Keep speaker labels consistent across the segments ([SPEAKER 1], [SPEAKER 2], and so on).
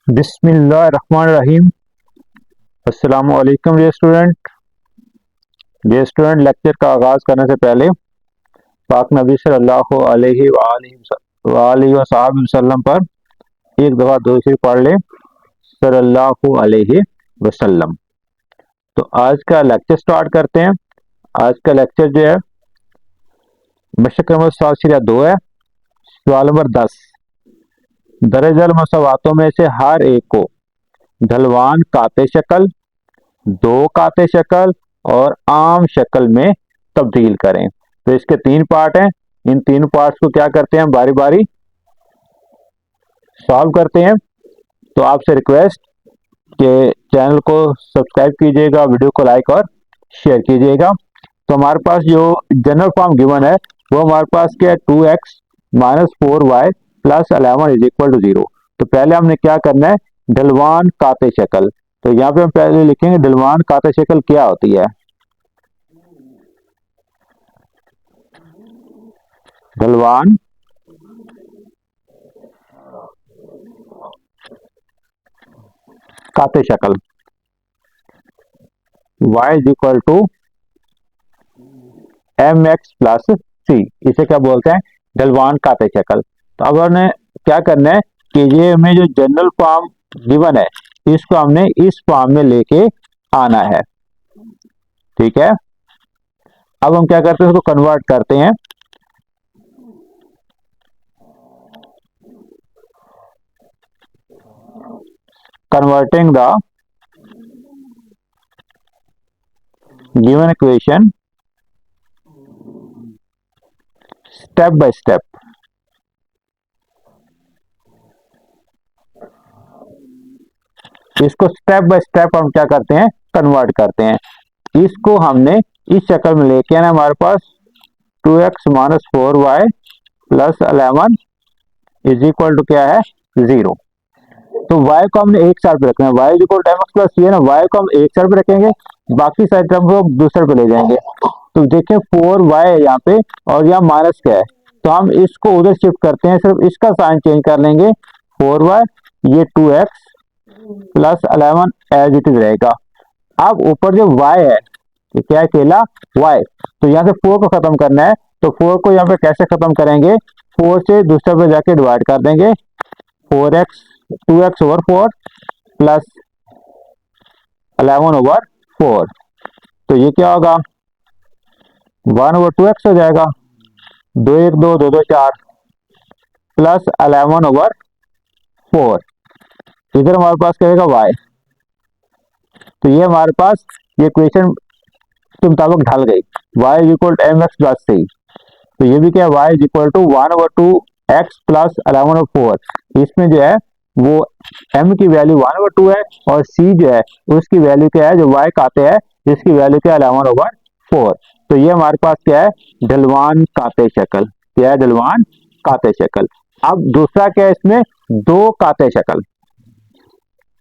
[SPEAKER 1] बिस्मिल्लाहिर्रहमानिर्रहीम। अस्सलामु अलैकुम डियर स्टूडेंट। लेक्चर का आगाज करने से पहले पाक नबी सल्लल्लाहु अलैहि वसल्लम पर एक दफा दुरूद शरीफ पढ़ ले, सल्लल्लाहु अलैहि वसल्लम। तो आज का लेक्चर स्टार्ट करते हैं। आज का लेक्चर जो है मशक नंबर 7 है, सवाल नंबर 10। दरअसल मसवातों में से हर एक को ढलवान काते शक्ल, दो काते शक्ल और आम शक्ल में तब्दील करें। तो इसके 3 पार्ट हैं। इन 3 पार्ट्स को क्या करते हैं, बारी बारी सॉल्व करते हैं। तो आपसे रिक्वेस्ट कि चैनल को सब्सक्राइब कीजिएगा, वीडियो को लाइक और शेयर कीजिएगा। तो हमारे पास जो जनरल फॉर्म गिवन है वो हमारे पास क्या है, 2x minus 4y plus 11 is equal to 0। तो पहले हमने क्या करना है, ढलवान काते शक्ल। तो यहाँ पे हम पहले लिखेंगे ढलवान काते शक्ल क्या होती है। ढलवान काते शक्ल y is equal to M X plus C, इसे क्या बोलते हैं, ढलवान काते शक्ल। तो अब हमने क्या करना है कि ये हमें जो जनरल फॉर्म गिवन है इसको हमने इस फॉर्म में लेके आना है। ठीक है, अब हम क्या करते हैं, उसको कन्वर्ट करते हैं। Converting the given equation step by step. इसको स्टेप बाय स्टेप हम क्या करते हैं, कन्वर्ट करते हैं। इसको हमने इस शक्ल में लेके आना, हमारे पास 2x minus 4y plus 11 is equal to क्या है, 0। तो y को हमने एक साइड पे रखना है, y is equal to mx plus c है ना, y को हम एक साइड पे रखेंगे, बाकी साइड टर्म को दूसरे पे ले जाएंगे। तो देखें 4y है यहाँ पे और यहाँ माइनस क्या है, तो हम इसको उधर शिफ्ट करते हैं, सिर्फ इसका साइन चेंज कर लेंगे। 4y ये 2x plus 11 as it is रहेगा। अब ऊपर जो y है ये क्या है, अकेला y। तो यहाँ से 4 को खत्म करना है, तो 4 को यहाँ पे कैसे खत्म करेंगे, 4 से दूसरे पे जाके डिवाइड कर देंगे। 4x 2x over 4 plus 11 over 4। तो ये क्या होगा, 1 ओवर 2x हो जाएगा, 2 1 2 2 2 4 प्लस 11 ओवर 4। इधर हमारे पास क्या रहेगा y। तो ये हमारे पास ये इक्वेशन के मुताबिक ढल गई, y is equal to mx plus c। तो ये भी क्या है, y is equal to 1 over 2x plus 11 over 4। इसमें जो है वो m की वैल्यू 1 ओवर 2 है और c जो है उसकी वैल्यू क्या है, जो y काते हैं इसकी वैल्यू क्या है, 11 ओवर 4। तो ये हमारे पास क्या है, ढलवान काते शक्ल। क्या है, ढलवान काते शक्ल। अब दूसरा क्या है, इसमें दो काते शक्ल।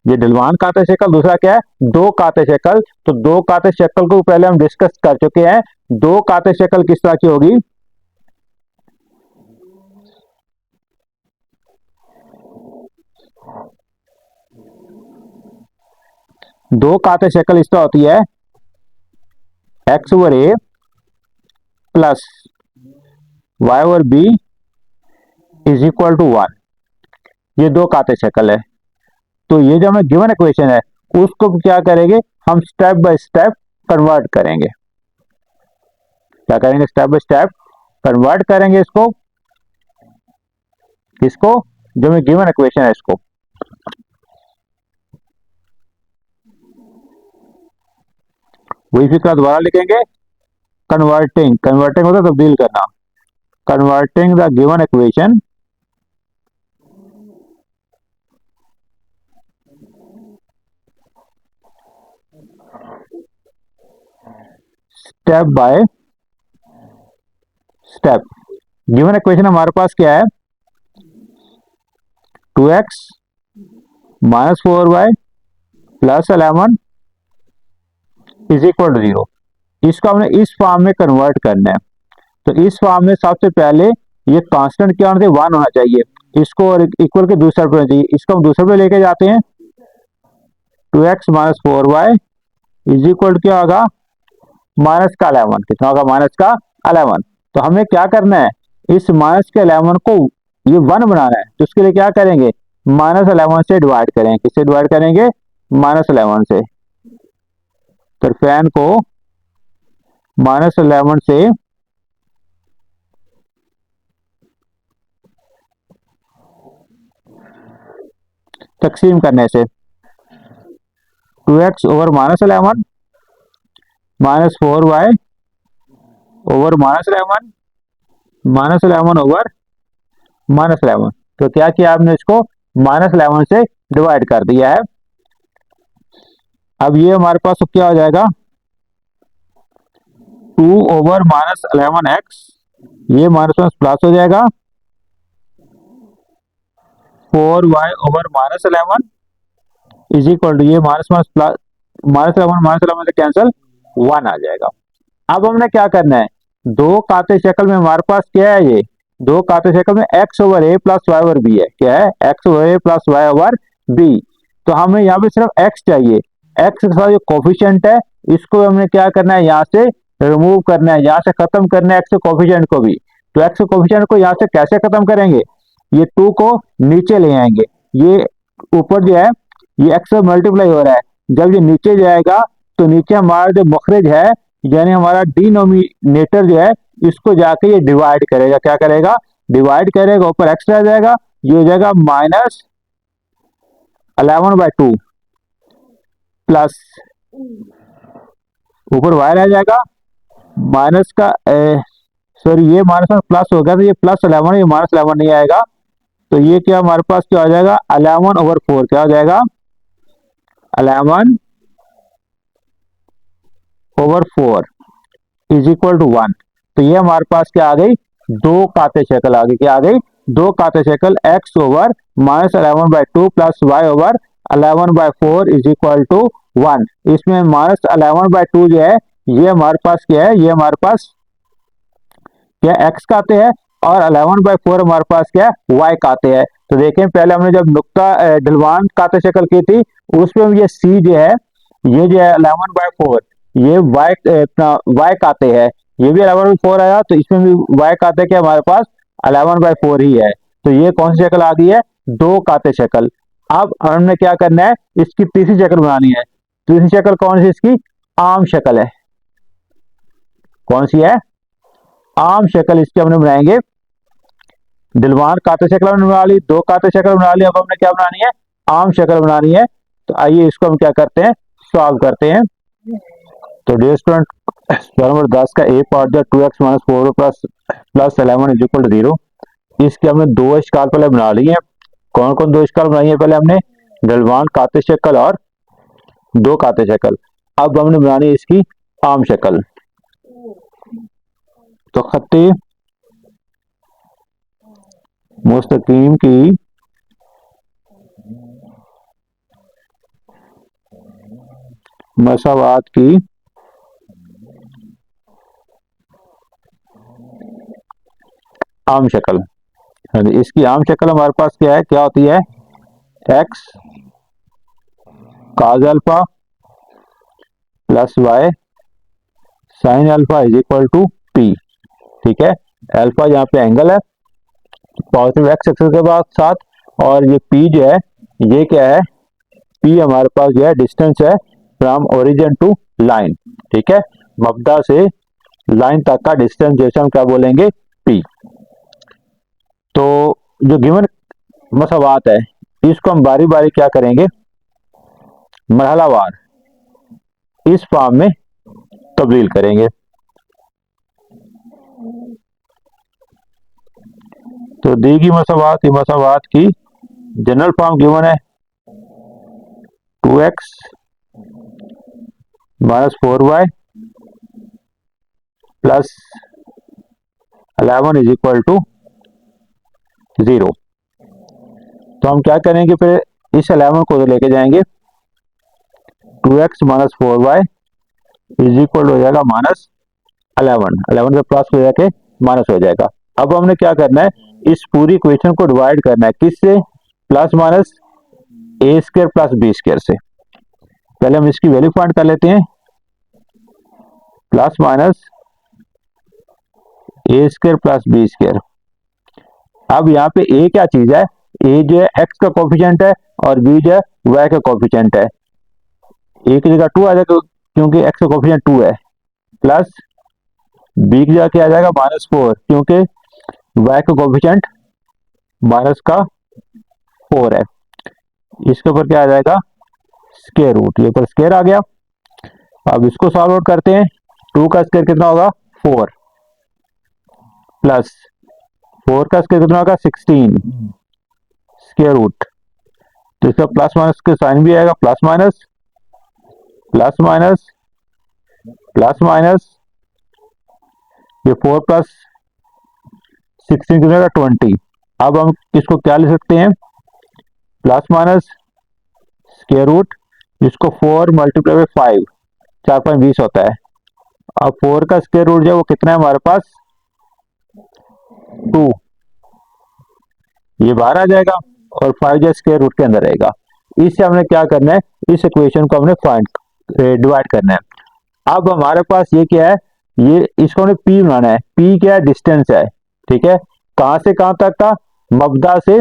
[SPEAKER 1] ये ढलवान काते शक्ल, दूसरा क्या है, दो काते शक्ल। तो दो काते शक्ल को पहले हम डिस्कस कर चुके हैं। दो काते शक्ल किस तरह की होगी, दो काते शक्ल इस तरह होती है, x over a plus y over b is equal to 1। ये दो काते शक्ल है। तो ये जो हमें गिवन इक्वेशन है उसको क्या करेंगे, हम स्टेप बाय स्टेप कन्वर्ट करेंगे। क्या करेंगे, स्टेप बाय स्टेप कन्वर्ट करेंगे इसको, जो हमें गिवन इक्वेशन है इसको। वही फिक्रा दोबारा लिखेंगे, कन्वर्टिंग, कन्वर्टिंग होता है तब्दील करना, converting the given equation step by step. Given equation हमारे पास क्या है, 2x minus 4y plus 11 is equal to 0। इसको हमने इस फॉर्म में कन्वर्ट करना है। तो इस फॉर्म में सबसे पहले ये कांस्टेंट क्या होना चाहिए, 1 होना चाहिए। इसको और इक्वल के दूसरे पे चाहिए, इसको हम दूसरे पे लेके जाते हैं। 2x minus 4y is equal क्या होगा, माइनस का 11, कितना होगा, माइनस का 11। तो हमें क्या करना है, इस माइनस के 11 को ये 1 बनाना है, तो उसके लिए क्या करेंगे, माइनस 11 से डिवाइड करेंगे, किससे डिवाइड करेंगे, माइनस 11 से। तो फैन को माइनस 11 से तकसीम करने से 2x over minus 11 minus 4y over minus 11 minus 11 over minus 11। तो क्या किया आपने, इसको माइनस 11 से डिवाइड कर दिया है। अब ये हमारे पास क्या हो जाएगा, 2 ओवर माइनस 11x, ये माइनस माइनस प्लस हो जाएगा, 4y over minus 11 is equal to, ये माइनस माइनस प्लस, माइनस 11 से कैंसिल, 1 आ जाएगा। अब हमने क्या करना है, दो काते शक्ल में हमारे पास क्या है, ये दो काते शक्ल में x over a plus y over b है, क्या है, x over a plus y over b. तो हमें यहाँ पे सिर्फ x चाहिए, x के साथ जो कोफिशिएंट है इसको हमने क्या करना है, यहाँ से रिमूव करना है, यहाँ से खत्म करना है x के कोफिशिएंट को भी। तो x के कोफिशिएंट को यहाँ से कैसे खत्म करेंगे, ये 2 को नीचे ले आएंगे, ये ऊपर जो है ये x से मल्टीप्लाई हो रहा है, जब ये नीचे जाएगा तो नीचे हमारा जो मखरज है यानी हमारा डिनोमिनेटर जो है इसको जाके ये डिवाइड करेगा, क्या करेगा, डिवाइड करेगा, ऊपर x रह जाएगा, ये हो जाएगा माइनस 11/2 प्लस ऊपर y रह जाएगा माइनस का सॉरी ये माइनस में प्लस हो गया, तो ये प्लस 11, ये माइनस 11 नहीं आएगा, तो ये क्या हमारे पास क्या हो जाएगा, 11/4 क्या हो जाएगा, 11/4 इज इक्वल टू 1। तो ये हमारे पास क्या आ गई, दो काते शक्ल आ गई, क्या आ गई, दो काते शक्ल, x over minus 11/2 plus y over 11/4 is equal to 1। इसमें माइनस 11/2 जो है ये हमारे पास क्या है, ये हमारे पास क्या x काते हैं, और 11/4 हमारे पास क्या है, y काते हैं। तो देखें पहले हमने जब नुक्ता ढलवान काते शक्ल की थी उसमें ये c जो है, ये जो है 11/4, ये y काते है, ये भी 11/4 आया, तो इसमें भी y काते के हमारे पास 11/4 ही है। तो ये कौन सी शक्ल आ गई है, दो काते शक्ल। अब हमने क्या करना है, इसकी तीसरी शक्ल बनानी है। तीसरी शक्ल कौन सी, इसकी आम शक्ल है, कौन सी है, आम शक्ल इसकी हमने बनाएंगे। दिलवान काते शक्ल हमने बना ली, दो काते शक्ल बना ली, अब हमने क्या बनानी है, आम शक्ल बनानी है। तो आइए इसको हम क्या करते हैं, सॉल्व करते हैं। तो डियर स्टूडेंट, सवाल नंबर 10 का ए पार्ट जो 2x minus 4 plus 11 is equal to 0, इसके हमने दो इश्काल पहले बना लिए हैं। कौन कौन दो इश्काल बनाई है, पहले हमने ढलवान काते शक्ल और दो काते शक्ल। अब हमने बनानी है इसकी आम शक्ल। तो खत्ते मुस्तकीम की मसावात की आम शक्ल, इसकी आम शक्ल हमारे पास क्या है, क्या होती है, x cos alpha plus y sin alpha is equal to p। ठीक है, अल्फा यहाँ पे एंगल है पॉजिटिव x एक्सिस के बाद साथ, और ये p जो है ये क्या है, p हमारे पास जो है डिस्टेंस है फ्रॉम ओरिजिन टू लाइन। ठीक है, मब्दा से लाइन तक का डिस्टेंस जैसे हम क्या बोलेंगे, p। तो जो गिवन मसावात है इसको हम बारी बारी क्या करेंगे, मरहलावार इस फॉर्म में तब्दील करेंगे। तो दी गई मसावात की जनरल फॉर्म गिवन है 2x minus 4y plus 11 is equal to 0। तो हम क्या करेंगे, फिर इस 11 को तो लेके जाएंगे, 2x minus 4y is equal हो जाएगा माइनस 11 से प्लस हो जाके माइनस हो जाएगा। अब हमने क्या करना है, इस पूरी इक्वेशन को डिवाइड करना है किससे, प्लस माइनस ए स्क्वायर प्लस बी स्क्वायर से। पहले हम इसकी वैल्यू फाइंड कर लेते हैं, प्लस माइनस ए स्क्वायर प्लस बी स्क्वायर। अब यहाँ पे ए क्या चीज है, ए जो है एक्स का कोफिशिएंट है और बी जो है वाई का कोफिशिएंट है। ए की जगह 2 आ जाएगा क्योंकि एक्स का कोफिशिएंट 2 है, प्लस बी की जगह क्या आ जाएगा -4 क्योंकि वाई का कोफिशिएंट माइनस का 4 है। इसके ऊपर क्या आ जाएगा स्क्वायर रूट, ये ऊपर स्क्वायर आ गया। अब इसको सॉल्व आउट करते हैं, 2 का स्क्वायर कितना होगा 4, प्लस 4 का स्क्वायर कितना होगा 16 स्क्वायर रूट। तो इसका प्लस माइनस के साइन भी आएगा, plus minus plus minus plus minus, ये 4 प्लस 16 कितना होगा 20। अब हम इसको क्या लिख सकते हैं, प्लस माइनस स्क्वायर रूट, इसको 4 मल्टीप्लाई बाई 5, 4 5 20 होता है। अब 4 का स्क्वायर रूट जो है वो कितना है हमारे पास 2, ये बाहर आ जाएगा और 5 जो स्क्वायर रूट के अंदर रहेगा। इससे हमने क्या करना है, इस इक्वेशन को हमने फाइंड डिवाइड करना है। अब हमारे पास ये क्या है, ये इसको हमने पी बनाना है। पी क्या है, डिस्टेंस है, ठीक है। कहां से कहां तक का, मबदा से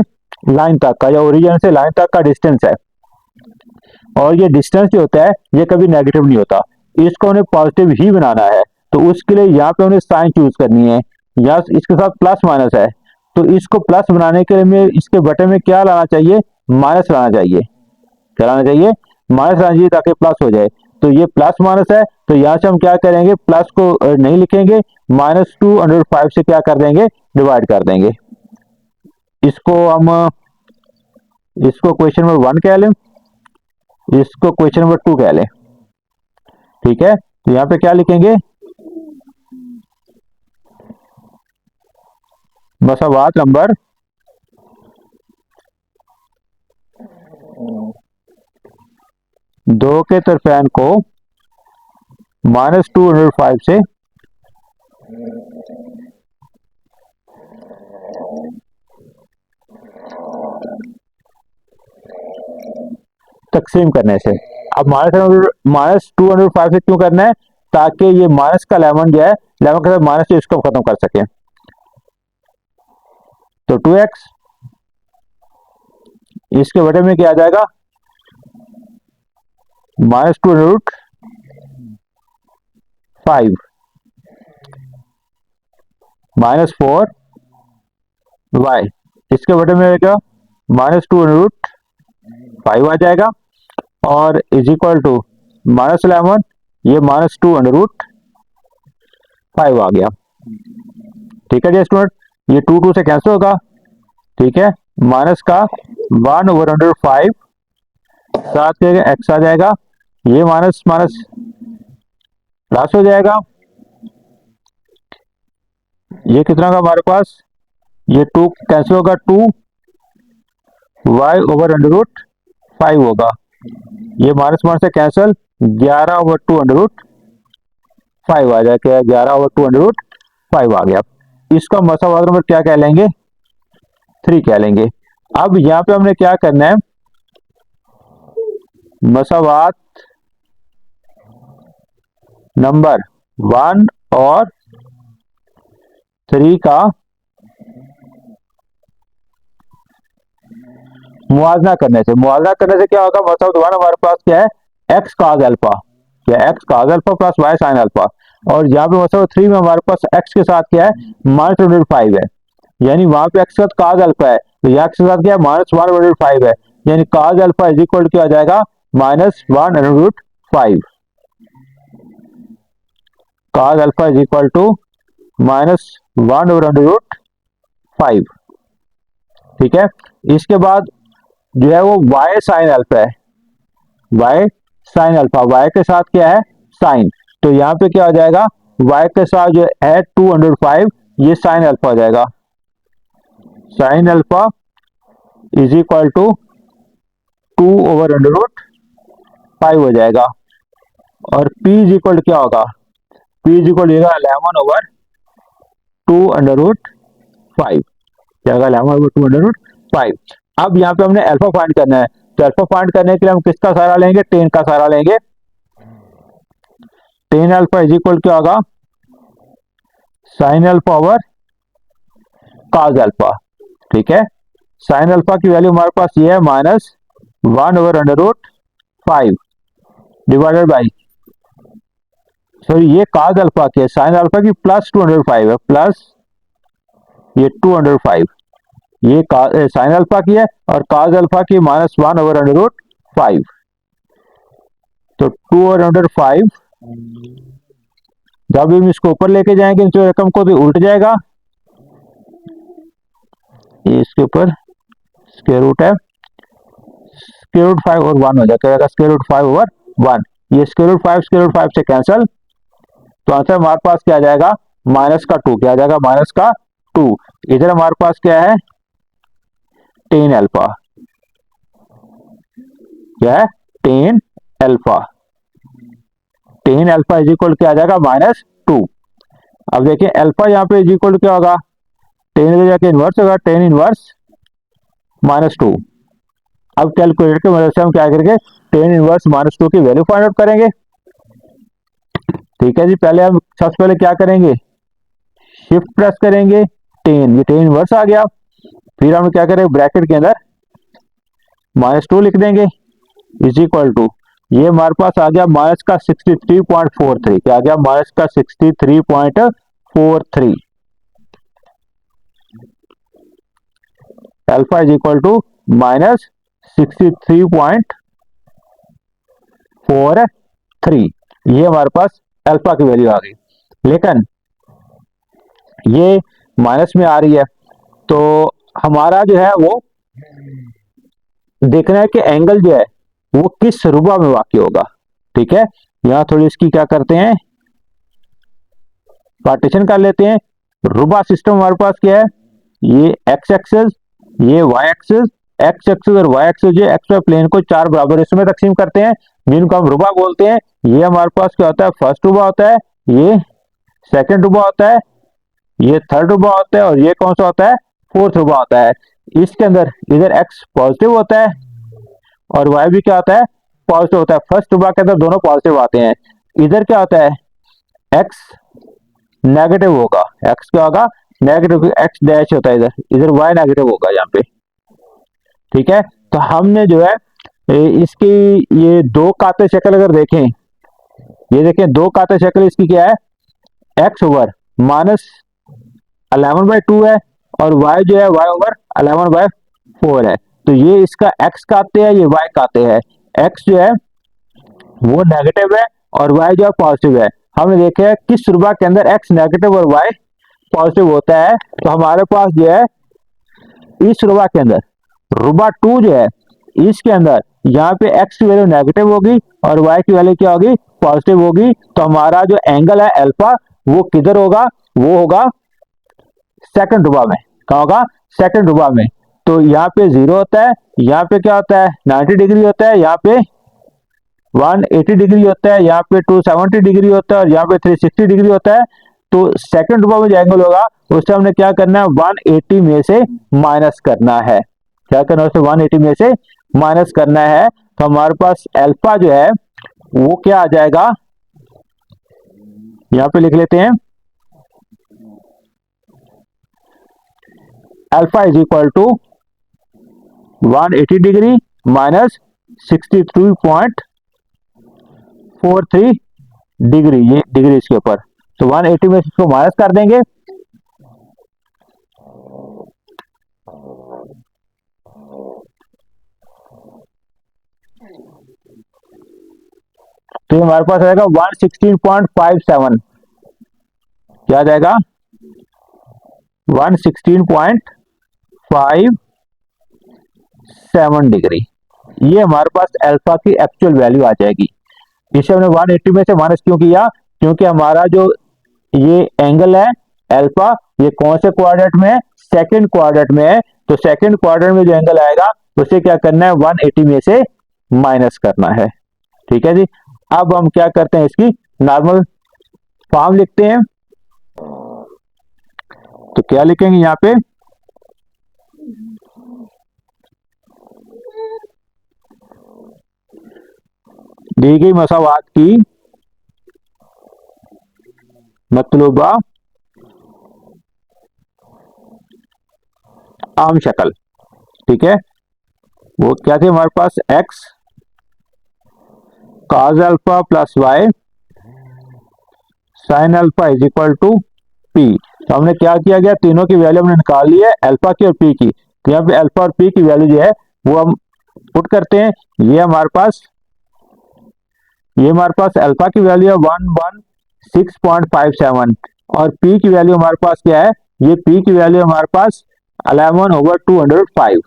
[SPEAKER 1] लाइन तक का या ओरिजिन से लाइन तक का डिस्टेंस है। और ये डिस्टेंस जो होता है ये कभी नेगेटिव नहीं होता, इसको उन्हें पॉजिटिव ही बनाना है। तो उसके लिए यहाँ पे उन्हें साइन चूज करनी है, या इसके साथ प्लस माइनस है तो इसको प्लस बनाने के लिए हमें इसके बटे में क्या लाना चाहिए, माइनस लाना चाहिए। क्या लाना चाहिए, माइनस लाना चाहिए ताकि प्लस हो जाए। तो ये प्लस माइनस है तो यहाँ से हम क्या करेंगे, प्लस को नहीं लिखेंगे, -2/5 से क्या कर देंगे, डिवाइड कर देंगे। इसको हम इसको क्वेश्चन नंबर 1 कह लें, इसको क्वेश्चन नंबर 2 कह लें, ठीक है। तो यहाँ पे क्या लिखेंगे, मसावात नंबर 2 के तरफेन को -2/5 से तकसीम करने से। अब -2/5 से क्यों करना है, ताकि ये माइनस का 11 जो है 11 के साथ माइनस, इसको खत्म कर सके। तो 2x, इसके बटे में क्या आ जाएगा -2/5 -4y, इसके बटे में क्या -2/5 आ जाएगा, और इज इक्वल टू -11, ये -2/5 आ गया। ठीक है जी स्टूडेंट, ये 2 से कैंसिल होगा, ठीक है। माइनस का 1/5 साथ के एक्स आ जाएगा, ये माइनस माइनस प्लस हो जाएगा, ये कितना का हमारे पास, ये 2 कैंसिल होगा, 2y/5 होगा, ये माइनस माइनस से कैंसिल, 11/2/5 आ जाएगा, 11/2/5 आ गया। इसका मसावात नंबर क्या कह लेंगे, 3 कह लेंगे। अब यहां पे हमने क्या करना है, मसावात नंबर 1 और 3 का मुआवजा करने से क्या होगा, मसावात 1 हमारे पास क्या है, एक्स काज अल्फा, क्या x cos alpha plus Y sign alpha, और यहाँ पे मसावात 3 में हमारे पास एक्स के साथ क्या है, -1/5 है, यानी वहां पे एक्स के साथ काज अल्फा है, तो यहाँ एक्स के साथ क्या है, -1/5 है, यानी काज अल्फा इज इक्वल क्या आ जाएगा, -1/5। Cos alpha is equal to -1/5, ठीक है। इसके बाद जो है वो वाई साइन अल्फा है, वाई साइन अल्फा, वाई के साथ क्या है साइन, तो यहाँ पे क्या हो जाएगा, वाई के साथ जो है 2/5, ये साइन अल्फा हो जाएगा, sine alpha is equal to 2/5 हो जाएगा, और p इज इक्वल क्या होगा, p इज इक्वल 11/2/5, क्या होगा 11/2/5। अब यहाँ पे हमने अल्फा फाइंड करना है, तो अल्फा फाइंड करने के लिए हम किसका सहारा लेंगे, टेन का सहारा लेंगे। टेन अल्फा इज इक्वल क्या होगा, sine alpha over cos alpha. ठीक है, साइन अल्फा की वैल्यू हमारे पास ये है -1/√5 डिवाइडेड बाई, सॉरी ये कॉस अल्फा की है, साइन अल्फा की +205 है, प्लस ये 205, ये साइन अल्फा की है और कॉस अल्फा की -1/√5, तो 2/5। जब हम इसको ऊपर लेके जाएंगे इस रकम को तो उल्ट जाएगा, ये इसके ऊपर स्क्वायर रूट है, स्क्वायर रूट 5 और 1 हो जाएगा, स्क्वायर रूट 5 ओवर 1, ये स्क्वायर रूट 5 से कैंसिल, तो आंसर हमारे पास क्या आ जाएगा, -2, क्या आ जाएगा, -2। इधर हमारे पास क्या है, टेन अल्फा, क्या है, tan alpha, ten alpha is equal क्या आ जाएगा, -2। अब देखिए अल्फा यहाँ पे इज इक्वल क्या होगा, टेन की जगह इनवर्स होगा, टेन इनवर्स -2। अब कैलकुलेटर की मदद से हम क्या करेंगे, टेन इनवर्स -2 की वैल्यू फाइंड आउट करेंगे। ठीक है जी, पहले हम सबसे पहले क्या करेंगे, शिफ्ट प्रेस करेंगे, टेन, ये टेन इनवर्स आ गया, फिर हम क्या करेंगे, ब्रैकेट के अंदर -2 लिख देंगे, इज इक्वल टू, ये हमारे पास आ गया -63.43, क्या आ गया, -63.43, अल्फा इज इक्वल टू -63.43, ये हमारे पास अल्फा की वैल्यू आ गई। लेकिन ये माइनस में आ रही है, तो हमारा जो है वो देखना है कि एंगल जो है वो किस रुबा में वाक़ई होगा। ठीक है, यहां थोड़ी इसकी क्या करते हैं, पार्टीशन कर लेते हैं। रुबा सिस्टम हमारे पास क्या है, ये एक्स एक्सिस, ये वाई एक्सिस, एक्स एक्सिस और वाई एक्सिस जो एक्स वाई प्लेन को चार बराबर हिस्सों में तकसीम करते हैं, जिनको हम रुबा बोलते हैं। ये हमारे पास क्या होता है, फर्स्ट रुबा होता है, ये सेकंड रुबा होता है, ये थर्ड रुबा होता है और ये कौन सा होता है, फोर्थ रुबा होता है। इसके अंदर इधर एक्स पॉजिटिव होता है और वाई भी क्या होता है, पॉजिटिव होता है। फर्स्ट रुबा के अंदर दोनों पॉजिटिव आते हैं। इधर क्या होता है, एक्स नेगेटिव होगा, एक्स क्या होगा, नेगेटिव, एक्स डैश होता है इधर, इधर वाई नेगेटिव होगा यहाँ पे। ठीक है, तो हमने जो है इसकी ये दो काते शक्ल अगर देखें, ये देखें दो काते शक्ल इसकी क्या है, एक्स ओवर -11/2 है और वाई जो है वाई ओवर 11/4 है। तो ये इसका एक्स काते है, ये वाई काते हैं। एक्स जो है वो नेगेटिव है और वाई जो है पॉजिटिव है। हमने देखा है किस रुबा के अंदर एक्स नेगेटिव और वाई पॉजिटिव होता है, तो हमारे पास जो है इस रुबा के अंदर रुबा 2 जो है, इसके अंदर यहाँ पे एक्स की वैल्यू नेगेटिव होगी और वाई की वैल्यू क्या होगी, पॉजिटिव होगी। तो हमारा जो एंगल है अल्फा वो किधर होगा, वो होगा सेकंड रुबा में। कहाँ होगा, सेकंड रुबा में। तो यहाँ पे 0 होता है, यहाँ पे क्या होता है 90 डिग्री होता है, यहाँ पे 180 डिग्री होता है, यहाँ पे 270 डिग्री होता है और यहाँ पे 360 डिग्री होता है। तो सेकंड रुबा में जो एंगल होगा उससे हमने क्या करना है, 180 में से माइनस करना है। क्या करना है, उससे 180 में से माइनस करना है। तो हमारे पास अल्फा जो है वो क्या आ जाएगा, यहाँ पे लिख लेते हैं, alpha is equal to 180 degree minus 63.43 degree, ये डिग्री इसके ऊपर, तो 180 में इसको माइनस कर देंगे। तो हमारे पास आएगा 116.57, क्या आ जाएगा 116.57 डिग्री। ये हमारे पास अल्फा की एक्चुअल वैल्यू आ जाएगी। इसे हमने 180 में से माइनस क्यों किया, क्योंकि हमारा जो ये एंगल है अल्फा, ये कौन से क्वाड्रेंट में है, सेकंड क्वाड्रेंट में है। तो सेकंड क्वाड्रेंट में जो एंगल आएगा उसे क्या करना है, 180 में से माइनस करना है। ठीक है जी, अब हम क्या करते हैं, इसकी नॉर्मल फॉर्म लिखते हैं। तो क्या लिखेंगे यहाँ पे, दी गई मसावात की मतलूबा आम शक्ल। ठीक है, वो क्या थी हमारे पास, X cos alpha plus Y sign alpha is equal to P. तो हमने क्या किया गया, तीनों की वैल्यू हमने निकाल ली है, अल्फा की और पी की। तो यहाँ पे अल्फा और पी की वैल्यू जो है वो हम पुट करते हैं। ये हमारे पास अल्फा की वैल्यू है 116.57 और पी की वैल्यू हमारे पास क्या है, ये पी की वैल्यू हमारे पास 11/205।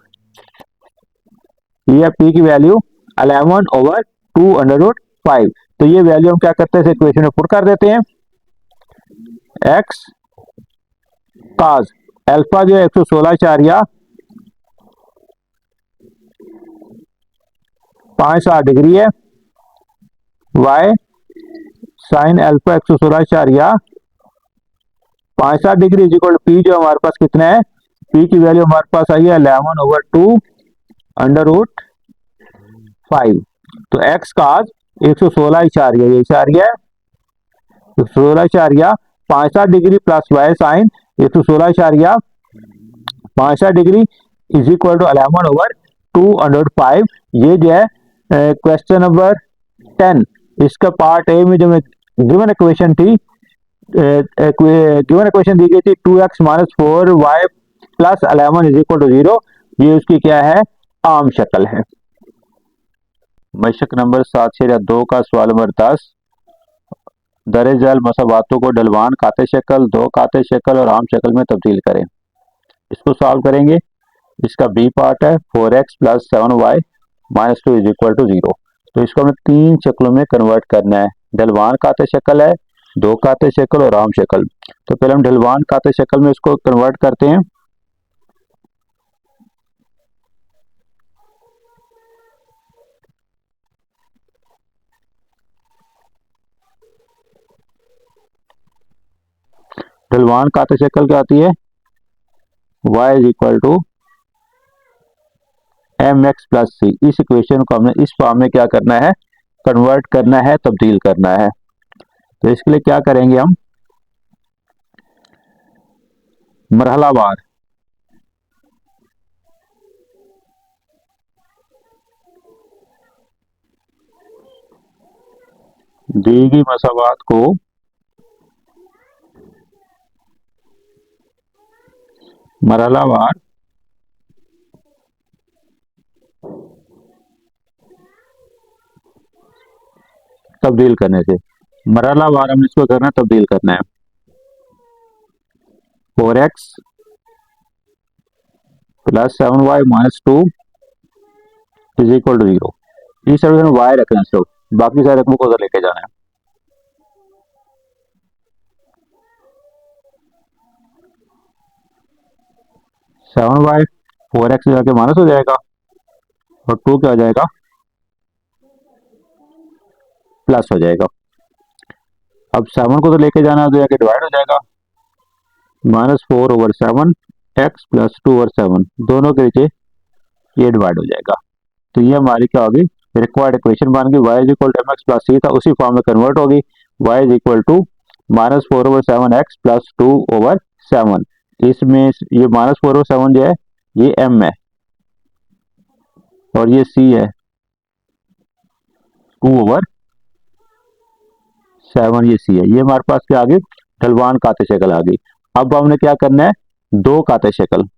[SPEAKER 1] ये पी की वैल्यू 11/205। तो ये वैल्यू हम क्या करते हैं, इक्वेशन में पुट कर देते हैं। एक्स काज अल्फा जो है 116 5 डिग्री है, y sign alpha 116 degree is equal p जो हमारे पास कितना है, पी की वैल्यू हमारे पास आई है 11/2/5। तो x cos 116 degree plus Y sine 116 degree is equal to 11/2/5। ये जो है क्वेश्चन नंबर 10 इसका पार्ट ए में जो गिवन इक्वेशन थी, गिवन इक्वेशन दी गई थी 2x minus 4y plus 11 is equal to 0। ये उसकी क्या है, आम शक्ल है। मशक नंबर 7/2 का सवाल नंबर 10, दर जल मसावातों को ढलवान खाते शक्ल, दो खाते शक्ल और आम शक्ल में तब्दील करें। इसको सॉल्व करेंगे। इसका बी पार्ट है 4x plus 7y minus 2 is equal to 0। तो इसको हमें तीन शक्लों में कन्वर्ट करना है। ढलवान खाते शक्ल है, दो खाते शक्ल और आम शक्ल। तो पहले हम ढलवान खाते शक्ल में इसको कन्वर्ट करते हैं। ढलवान खाते शक्ल क्या आती है, y is equal to M X plus C. इस इक्वेशन को हमने इस फॉर्म में क्या करना है, कन्वर्ट करना है, तब्दील करना है। तो इसके लिए क्या करेंगे हम, मरहलावार दी गई मसावात को मरहलावार तब्दील करने से, मरहलावार हमने इसको करना है, तब्दील करना है। 4x plus 7y minus 2 is equal to 0। इस साइड में y रखना है, सब बाकी सारे रकमों को उधर लेके जाना है। सेवन वाई 4x जाके माइनस हो जाएगा और 2 क्या हो जाएगा, प्लस हो जाएगा। अब 7 को तो लेके जाना है, तो जाके डिवाइड हो जाएगा। -4/7 x प्लस 2/7 दोनों के नीचे ये डिवाइड हो जाएगा। तो ये हमारी क्या होगी, रिक्वायर्ड इक्वेशन बन गई। y is equal to mx plus c था, उसी फॉर्म में कन्वर्ट होगी। y is equal to -4/7 x plus 2/7। इसमें ये -4/7 जो है ये m है और ये c है 2/7, ये c है। ये हमारे पास क्या आ गई, ढलवान खाते शक्ल आ गई। अब हमने क्या करना है, दो खाते शक्ल।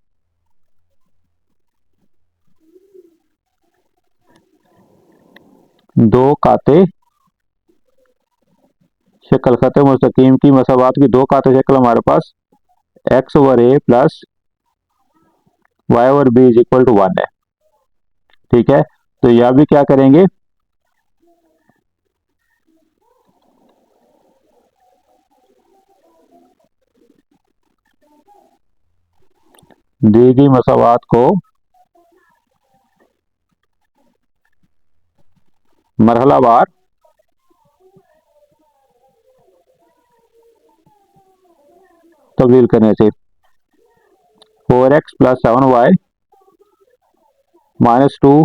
[SPEAKER 1] दो खाते शक्ल खत्म मुस्तकीम की मसावात की दो खाते शक्ल हमारे पास x/a plus y/b is equal to 1 है। ठीक है, तो यह भी क्या करेंगे, दी गई मसावात को मरहलावार तब्दील करने से 4x plus 7y minus 2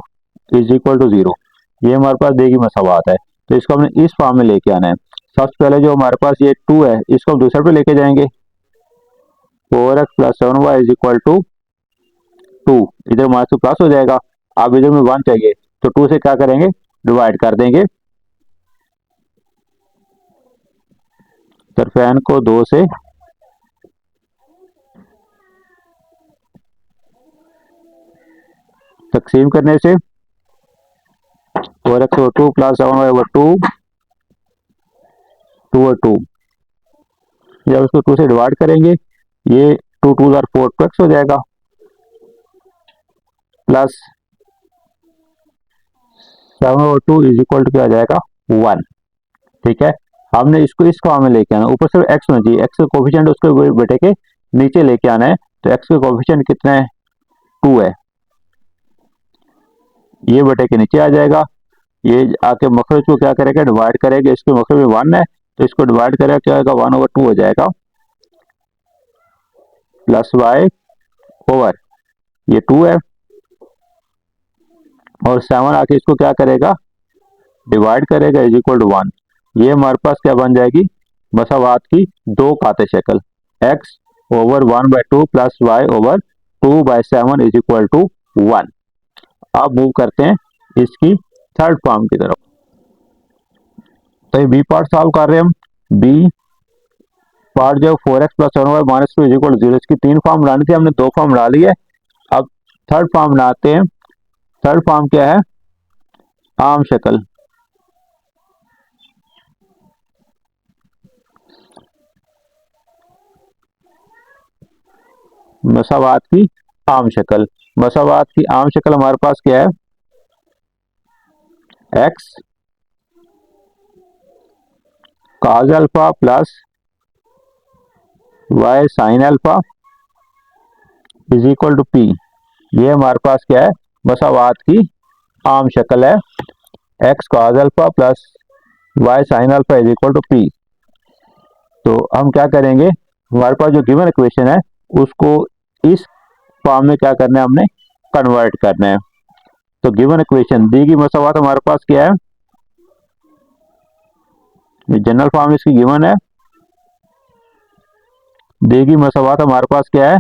[SPEAKER 1] is equal to 0। ये हमारे पास दी गई मसावात है। तो तो इसको हमने इस फॉर्म में लेके आना है। सबसे पहले जो हमारे पास ये 2 है इसको हम दूसरे पे लेके जाएंगे, 4x plus 7y is equal to 2, इधर हमारे से प्लस हो जाएगा। अब इधर में 1 चाहिए तो 2 से क्या करेंगे, डिवाइड कर देंगे। तरफेन को 2 से तकसीम करने से 4x over 2 plus 7y over 2 2 और 2, जब इसको 2 से डिवाइड करेंगे ये 2 2 आर 4 2x हो जाएगा, plus 7 over 2 is equal to क्या आ जाएगा 1। ठीक है, हमने इसको इस फॉर्म में लेके आना, ऊपर सिर्फ x होना चाहिए, x का कोफिशिएंट उसको बेटे के नीचे लेके आना है। तो x का कोफिशिएंट कितना है 2 है, ये बेटे के नीचे आ जाएगा। ये आके मखरज को क्या करेगा, डिवाइड करेगा। इसके मखरज में 1 है तो इसको डिवाइड करेगा, क्या होगा 1 ओवर 2 हो जाएगा, प्लस y ओवर ये 2 है, और 7 आके इसको क्या करेगा, डिवाइड करेगा, इज इक्वल टू 1। ये हमारे पास क्या बन जाएगी, मसावात की दो खाते शक्ल, x over 1/2 plus y over 2/7 is equal to 1। अब मूव करते हैं इसकी थर्ड फॉर्म की तरफ। तो ये बी पार्ट सॉल्व कर रहे हैं हम। बी पार्ट जो 4x plus 7y minus 2 is equal to 0, इसकी 3 फॉर्म बनानी थी, हमने 2 फॉर्म बना ली है। अब थर्ड फॉर्म बनाते हैं। थर्ड फॉर्म क्या है, आम शक्ल, मसावात की आम शक्ल। मसावात की आम शक्ल हमारे पास क्या है, x cos alpha plus y sin alpha is equal to p। ये हमारे पास क्या है, मसावात की आम शक्ल है, x cos alpha plus y sin alpha is equal to p। तो हम क्या करेंगे, हमारे पास जो गिवन इक्वेशन है उसको इस फॉर्म में क्या करना है, हमने कन्वर्ट करना है। तो गिवन इक्वेशन दी गई मसावात हमारे पास क्या है, जनरल फॉर्म इसकी गिवन है, दी गई मसावात हमारे पास क्या है,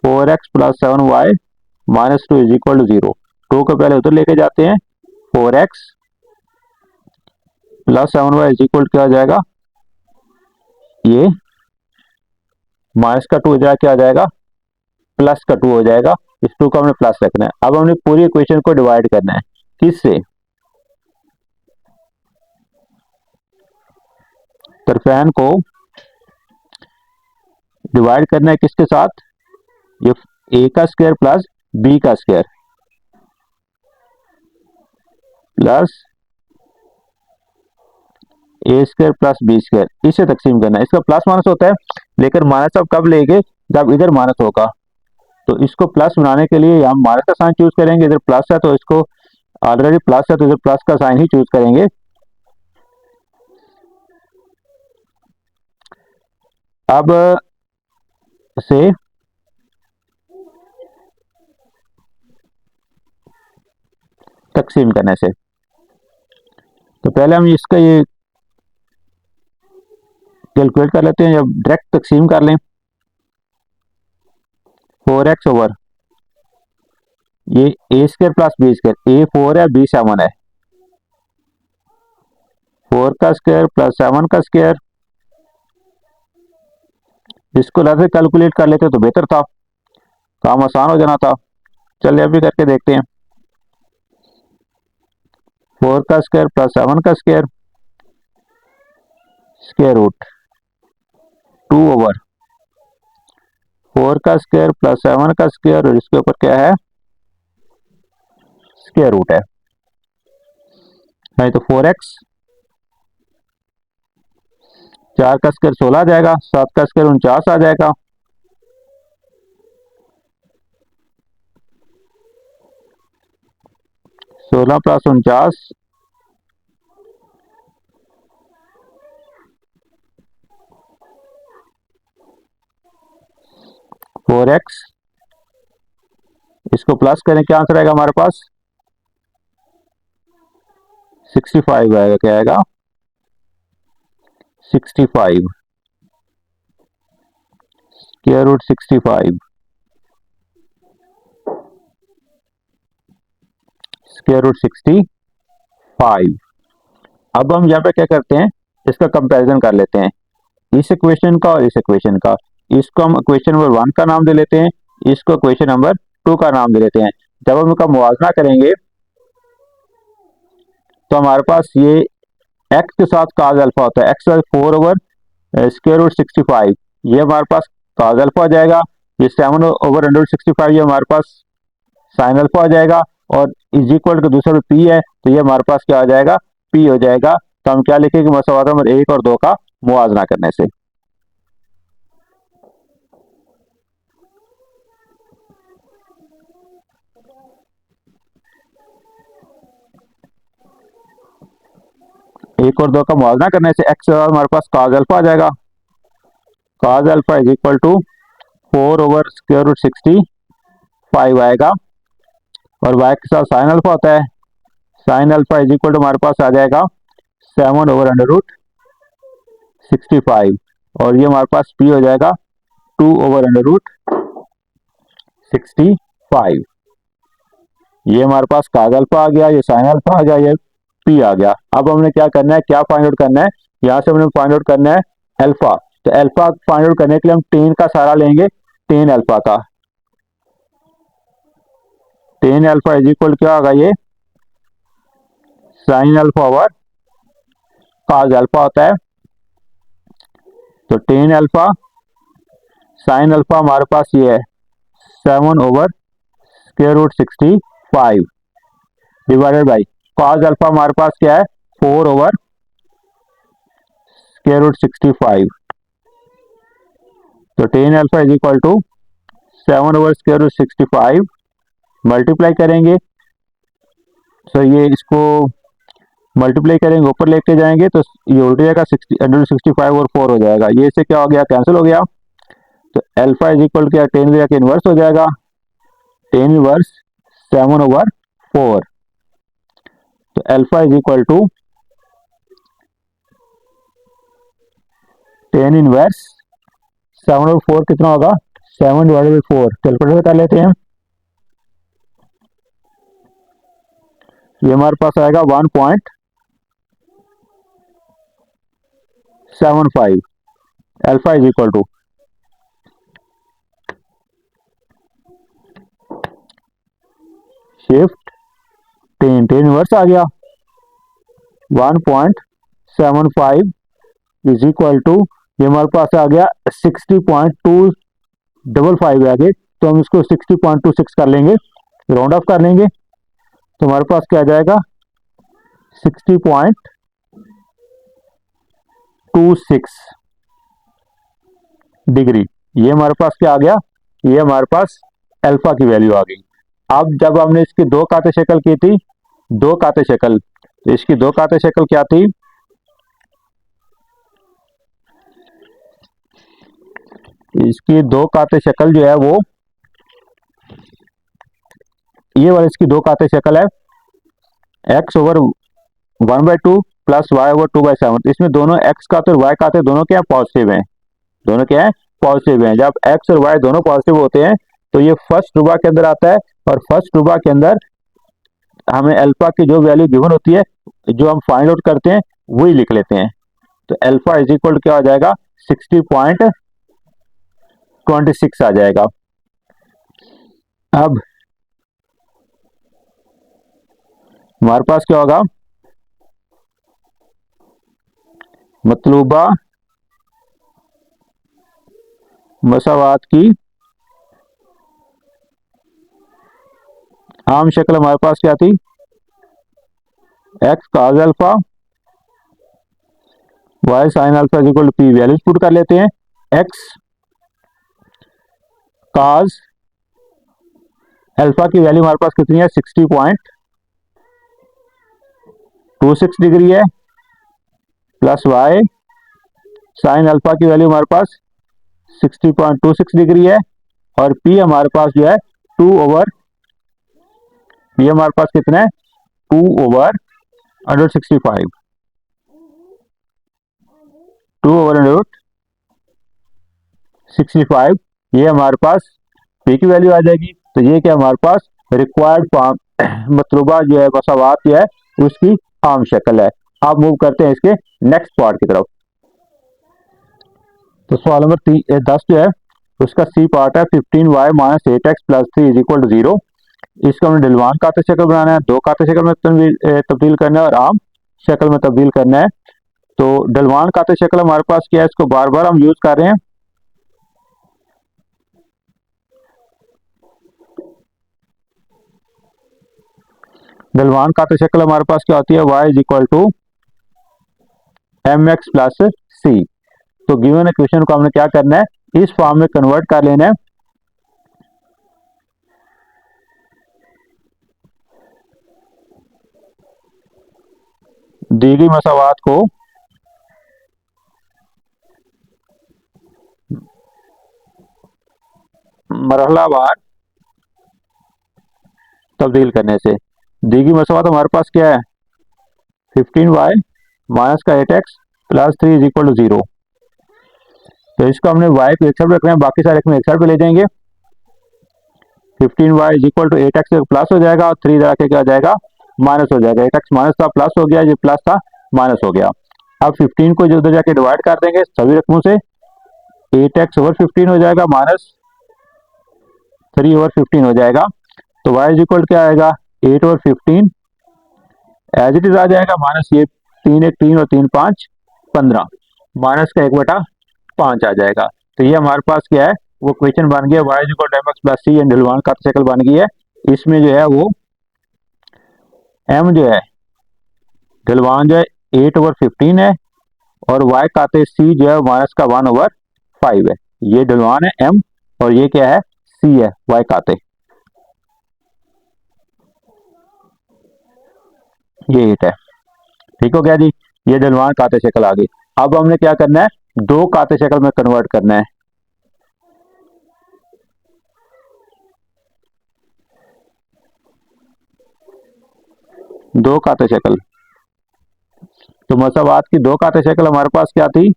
[SPEAKER 1] 4x plus 7y minus 2 is equal to 0। 2 को पहले उधर लेके जाते हैं, 4x plus 7y is equal क्या हो जाएगा, ये माइनस का 2 इधर क्या आ जाएगा, प्लस का 2 हो जाएगा। इस 2 को हमने प्लस रखना है। अब हमने पूरी इक्वेशन को डिवाइड करना है, किससे, तरफेन को डिवाइड करना है किसके साथ, ये a का स्क्वायर प्लस b का स्क्वायर प्लस ए स्क्वायर प्लस बी स्क्वायर, इसे तकसीम करना है। इसका प्लस माइनस होता है, लेकिन माइनस अब कब लेंगे, जब इधर माइनस होगा। तो इसको प्लस बनाने के लिए हम माइनस का साइन चूज करेंगे, इधर प्लस है तो इसको ऑलरेडी प्लस है तो इधर प्लस का साइन ही चूज करेंगे। अब से तकसीम करने से तो पहले हम इसका ये कैलकुलेट कर लेते हैं, जब डायरेक्ट तकसीम कर लें, 4x ओवर ये ए स्क्वायर प्लस बी स्क्वायर, ए 4 है बी 7 है, 4 का स्क्वायर प्लस 7 का स्क्वायर, इसको अलग से कैलकुलेट कर लेते तो बेहतर था, काम आसान हो जाना था। चलिए अभी करके देखते हैं। 4 का स्क्वायर प्लस 7 का स्क्वायर, स्क्वायर रूट 2 ओवर 4 का स्क्वायर प्लस 7 का स्क्वायर, और इसके ऊपर क्या है, स्क्वायर रूट है। नहीं तो 4x, 4 का स्क्वायर 16 आ जाएगा, 7 का स्क्वायर 49 आ जाएगा, सोलह प्लस 49 4x, इसको प्लस करें क्या आंसर आएगा हमारे पास 65 आएगा, क्या आएगा 65 स्क्वायर रूट 65 स्क्वायर रूट 65। अब हम यहाँ पे क्या करते हैं, इसका कंपैरिजन कर लेते हैं, इस इक्वेशन का और इस इक्वेशन का। इसको हम इक्वेशन नंबर 1 का नाम दे लेते हैं, इसको इक्वेशन नंबर 2 का नाम दे लेते हैं। जब हम इनका मुआवजा करेंगे तो हमारे पास ये x के साथ cos अल्फा होता है, x 4 ओवर स्क्वायर रूट 65, ये हमारे पास cos अल्फा हो जाएगा। ये 7 ओवर अंडर रूट 65 ये हमारे पास साइन अल्फा हो जाएगा, और इज इक्वल टू दूसरा p है तो ये हमारे पास क्या हो जाएगा p हो जाएगा। तो हम क्या लिखेंगे, मसवादा नंबर 1 और 2 का मुआवजा करने से। एक और 2 का मुआवजा करने से x हमारे पास cos अल्फा आ जाएगा, cos alpha is equal to 4 over square root 65 आएगा, और y के साथ साइन अल्फा होता है, sine alpha is equal to हमारे पास आ जाएगा 7 ओवर अंडर रूट 65, और ये हमारे पास p हो जाएगा 2 ओवर अंडर रूट 65। ये हमारे पास cos अल्फा आ गया, ये साइन अल्फा आ गया, ये p आ गया। अब हमने क्या करना है, क्या फाइंड आउट करना है, यहाँ से हमने फाइंड आउट करना है अल्फा। तो अल्फा फाइंड आउट करने के लिए हम टेन का सहारा लेंगे, टेन अल्फा का। टेन अल्फा इज इक्वल क्या होगा, ये sine alpha over cos alpha होता है। तो टेन अल्फा साइन अल्फा हमारे पास ये है 7 over square root 65 divided by cos alpha हमारे पास क्या है 4 ओवर स्क्वायर रूट 65। तो tan alpha is equal to 7 over square root 65 multiply करेंगे, तो ये इसको मल्टीप्लाई करेंगे ऊपर लेके जाएंगे तो ये उल्ट जाएगा 65 और 4 हो जाएगा, ये से क्या हो गया कैंसिल हो गया। तो अल्फा इज इक्वल क्या, टेन के इनवर्स हो जाएगा, टेन इनवर्स 7 ओवर 4। तो alpha is equal to tan inverse 7 और 4 कितना होगा, 7 डिवाइडेड बाई 4, कैलकुलेटर कर लेते हैं। ये हमारे पास आएगा 1.75। Alpha is equal to shift tan, tan inverse आ गया 1.75 इज इक्वल टू, ये हमारे पास आ गया 60.255 है आगे, तो हम इसको 60.26 कर लेंगे, राउंड ऑफ कर लेंगे, तो हमारे पास क्या आ जाएगा 60.26 डिग्री। ये हमारे पास क्या आ गया, ये हमारे पास अल्फा की वैल्यू आ गई। अब जब हमने इसकी दो काते शक्ल की थी, दो काते शक्ल, तो इसकी दो काते शक्ल क्या थी, इसकी दो काते शक्ल जो है वो ये वाली इसकी दो काते शक्ल है x over 1/2 plus y over 2/7। इसमें दोनों x काते और y काते दोनों क्या पॉजिटिव हैं, दोनों क्या है पॉजिटिव हैं। जब x और y दोनों पॉजिटिव होते हैं तो ये फर्स्ट रूबा के अंदर आता है, और फर्स्ट रूबा के अंदर हमें अल्फा की जो वैल्यू गिवन होती है, जो हम फाइंड आउट करते हैं वही लिख लेते हैं। तो अल्फा इज इक्वल क्या हो जाएगा 60.26 आ जाएगा। अब हमारे पास क्या होगा, मतलूबा मसावात की आम शक्ल हमारे पास क्या थी, x cos alpha y sin alpha is equal to p। Values put कर लेते हैं, x cos अल्फा की वैल्यू हमारे पास कितनी है 60.26 डिग्री है, प्लस y sin अल्फा की वैल्यू हमारे पास 60.26 डिग्री है, और p हमारे पास जो है 2 ओवर, ये हमारे पास कितना है 2 ओवर अंडर 65 2/65 ये हमारे पास p की वैल्यू आ जाएगी। तो ये क्या हमारे पास रिक्वायर्ड फॉर्म मतलूबा जो है मसावात जो है उसकी आम शक्ल है। अब मूव करते हैं इसके नेक्स्ट पार्ट की तरफ। तो सवाल नंबर 10 जो है उसका सी पार्ट है 15y minus 8x plus 3 is equal to 0। इसको हमने ढलवान खाते शक्ल बनाना है, दो खाते शक्ल में तब्दील करना है और आम शक्ल में तब्दील करना है। तो ढलवान खाते शक्ल हमारे पास क्या है, इसको बार बार हम यूज कर रहे हैं। ढलवान खाते शक्ल हमारे पास क्या होती है, y is equal to M X plus C. तो गिवन इक्वेशन को हमने क्या करना है, इस फॉर्म में कन्वर्ट कर लेना है। दी गई मसावात को मरहलावार तब्दील करने से दी गई मसावात हमारे पास क्या है 15y माइनस का 8x plus 3 is equal to 0। तो इसको हमने y को एक साइड रखना है, बाकी सारे एक साइड पे ले जाएंगे। 15y is equal to 8x plus हो जाएगा और 3 जाके क्या हो जाएगा माइनस हो जाएगा। 8x माइनस था प्लस हो गया, ये प्लस था माइनस हो गया। अब 15 को जो उधर जाके डिवाइड कर देंगे सभी रकमों से, 8x ओवर 15 हो जाएगा माइनस 3 ओवर 15 हो जाएगा। तो y इज इक्वल क्या आएगा 8 ओवर 15 एज इट इज आ जाएगा, माइनस ये 3 1 3 और 3 5 15 माइनस का 1/5 आ जाएगा। तो ये हमारे पास क्या है वो क्वेश्चन बन गया, y is equal to mx plus C and ढलवान का शक्ल बन गई है। इसमें जो है वो m जो है ढलवान जो है 8 ओवर 15 है और y खाते c जो है माइनस का 1 ओवर 5 है। ये ढलवान है m और ये क्या है c है y खाते, ये 8 है। ठीक हो गया जी, ये ढलवान खाते शक्ल आ गई। अब हमने क्या करना है, दो खाते शक्ल में कन्वर्ट करना है। दो खाते शक्ल, तो मसावात की दो खाते शक्ल हमारे पास क्या थी,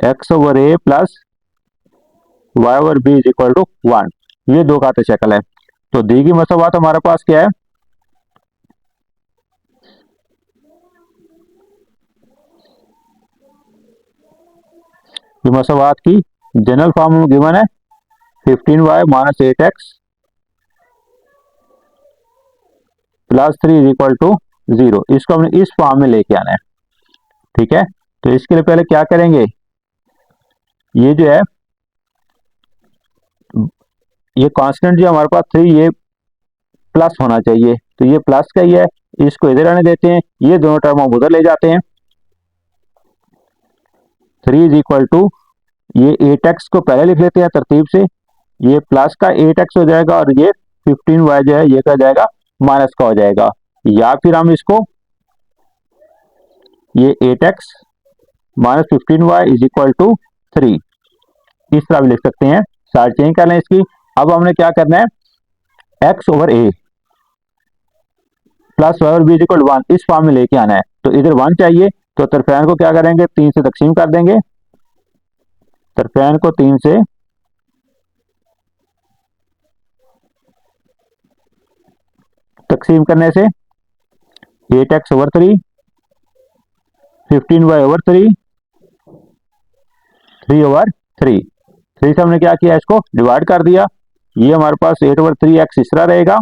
[SPEAKER 1] x over a plus y over b is equal to 1। ये दो खाते शक्ल है। तो दी गई मसावात हमारे पास क्या है, ये मसावात की जनरल फॉर्म में गिवन है 15y minus 8x plus 3 is equal to 0। इसको हमने इस फॉर्म में लेके आना है। ठीक है, तो इसके लिए पहले क्या करेंगे, ये जो है ये कांस्टेंट जो हमारे पास 3 ये प्लस होना चाहिए, तो ये प्लस का ही है, इसको इधर आने देते हैं, ये दोनों टर्म हम उधर ले जाते हैं। 3 इज इक्वल टू ये 8x को पहले लिख लेते हैं तरतीब से, ये प्लस का 8x हो जाएगा और ये 15y जो है ये क्या जाएगा माइनस का हो जाएगा। या फिर हम इसको ये 8x minus 15y is equal to 3 इस तरह भी लिख सकते हैं, साइड चेंज कर लें इसकी। अब हमने क्या करना है, x over a plus y over b is equal to 1 इस फॉर्म में लेके आना है। तो इधर 1 चाहिए, तो तरफैन को क्या करेंगे 3 से तकसीम कर देंगे। तरफैन को 3 से तकसीम करने से 8x over 3 15y over 3 3 over 3 3 से हमने क्या किया इसको डिवाइड कर दिया। ये हमारे पास 8 ओवर 3x इस तरह रहेगा,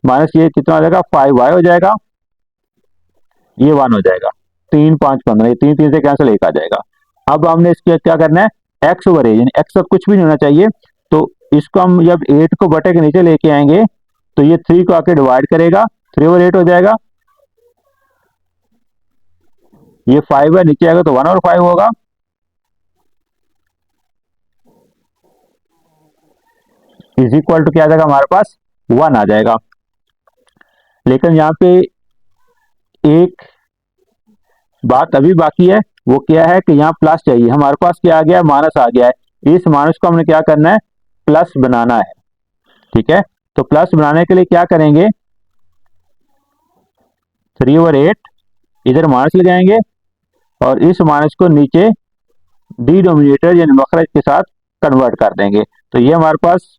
[SPEAKER 1] माइनस ये कितना हो जाएगा 5y हो जाएगा, ये 1 हो जाएगा। 3 5 15 ये 3 3 से कैंसिल 1 आ जाएगा। अब हमने इसके क्या करना है, x ओवर a यानी x अब कुछ भी नहीं होना चाहिए, तो इसको हम जब 8 को बटे के नीचे लेके आएंगे तो ये 3 को आके डिवाइड करेगा, 3 ओवर 8 हो जाएगा। ये 5 है, नीचे आएगा तो 1 और 5 होगा। इज इक्वल टू क्या आ जाएगा हमारे पास 1 आ जाएगा। लेकिन यहाँ पे एक बात अभी बाकी है, वो क्या है कि यहाँ प्लस चाहिए, हमारे पास क्या आ गया है माइनस आ गया है। इस माइनस को हमने क्या करना है प्लस बनाना है। ठीक है, तो प्लस बनाने के लिए क्या करेंगे, 3/8, इधर माइनस लगाएंगे और इस माइनस को नीचे डिनोमिनेटर यानी मखरज के साथ कन्वर्ट कर देंगे। तो ये हमारे पास